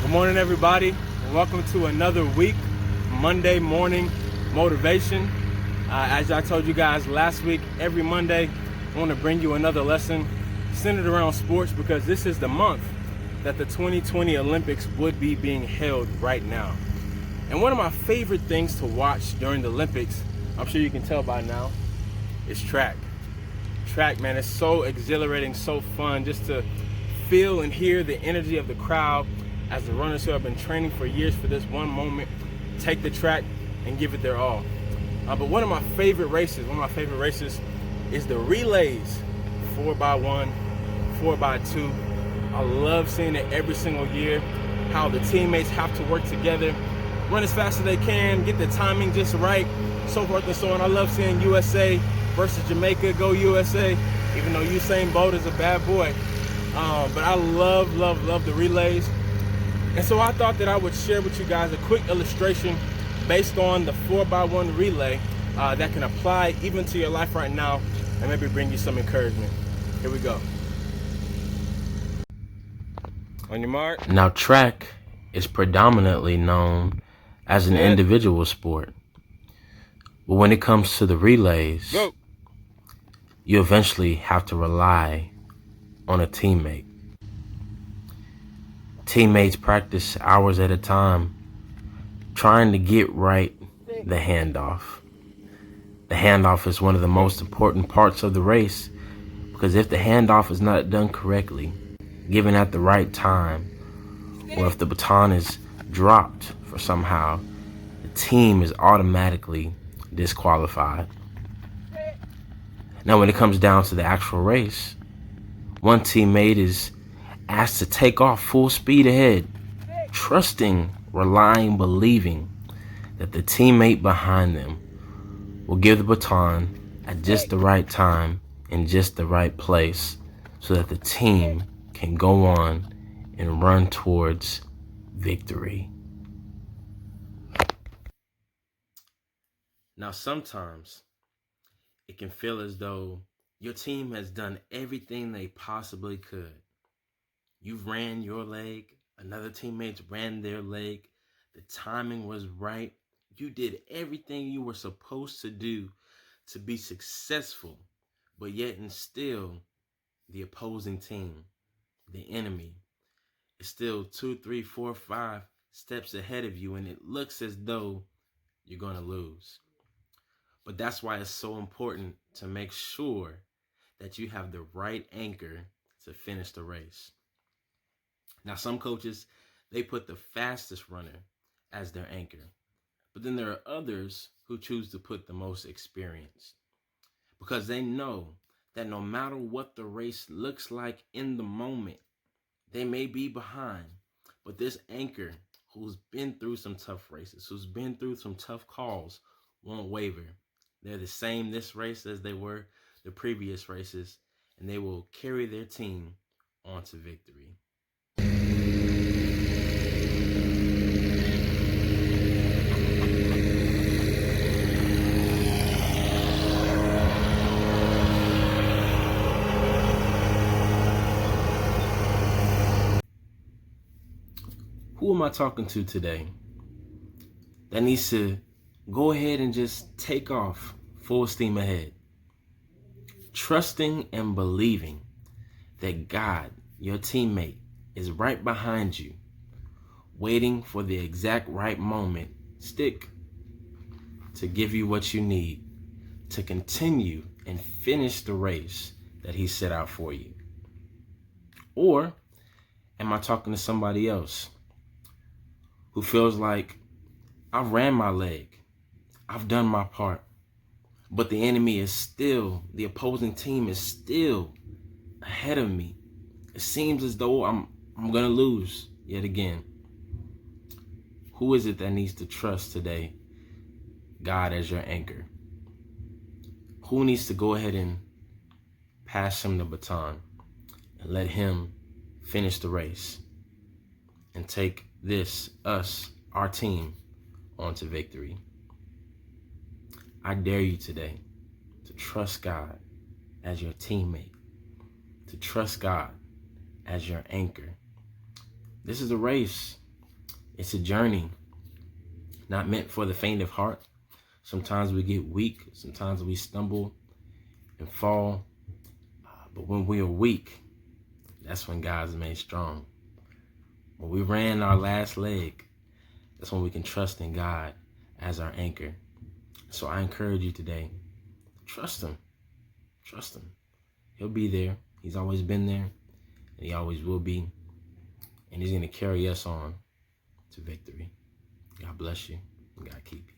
Good morning, everybody, and welcome to another week, Monday morning motivation. As I told you guys last week, every Monday, I want to bring you another lesson centered around sports because this is the month that the 2020 Olympics would be being held right now. And one of my favorite things to watch during the Olympics, I'm sure you can tell by now, is track. Track, man, it's so exhilarating, so fun just to feel and hear the energy of the crowd as the runners who have been training for years for this one moment take the track and give it their all. But one of my favorite races is the relays, 4x1, 4x2. I love seeing it every single year, how the teammates have to work together, run as fast as they can, get the timing just right, so forth and so on. I love seeing USA versus Jamaica, go USA, even though Usain Bolt is a bad boy. But I love the relays. And so I thought that I would share with you guys a quick illustration based on the 4x1 relay that can apply even to your life right now and maybe bring you some encouragement. Here we go. On your mark. Now, track is predominantly known as an individual sport. But when it comes to the relays, you eventually have to rely on a teammate. Teammates practice hours at a time trying to get right the handoff. The handoff is one of the most important parts of the race because if the handoff is not done correctly, given at the right time, or if the baton is dropped for somehow, the team is automatically disqualified. Now, when it comes down to the actual race, one teammate is asked to take off full speed ahead, trusting, relying, believing that the teammate behind them will give the baton at just the right time in just the right place so that the team can go on and run towards victory. Now, sometimes it can feel as though your team has done everything they possibly could. You've ran your leg, another teammate ran their leg, the timing was right. You did everything you were supposed to do to be successful, but yet and still, the opposing team, the enemy, is still 2, 3, 4, 5 steps ahead of you, and it looks as though you're going to lose. But that's why it's so important to make sure that you have the right anchor to finish the race. Now, some coaches, they put the fastest runner as their anchor. But then there are others who choose to put the most experienced because they know that no matter what the race looks like in the moment, they may be behind, but this anchor who's been through some tough races, who's been through some tough calls, won't waver. They're the same this race as they were the previous races, and they will carry their team on to victory. Who am I talking to today that needs to go ahead and just take off full steam ahead, trusting and believing that God, your teammate, is right behind you, waiting for the exact right moment, to give you what you need to continue and finish the race that he set out for you? Or am I talking to somebody else who feels like, I've ran my leg, I've done my part, but the enemy is still, the opposing team is still ahead of me. It seems as though I'm going to lose yet again. Who is it that needs to trust today God as your anchor? Who needs to go ahead and pass him the baton and let him finish the race and take our team, onto victory? I dare you today to trust God as your teammate, to trust God as your anchor. This is a race. It's a journey, not meant for the faint of heart. Sometimes we get weak. Sometimes we stumble and fall. But when we are weak, that's when God's made strong. When we ran our last leg, that's when we can trust in God as our anchor. So I encourage you today, trust Him. Trust Him. He'll be there. He's always been there, and He always will be. And He's going to carry us on to victory. God bless you, and God keep you.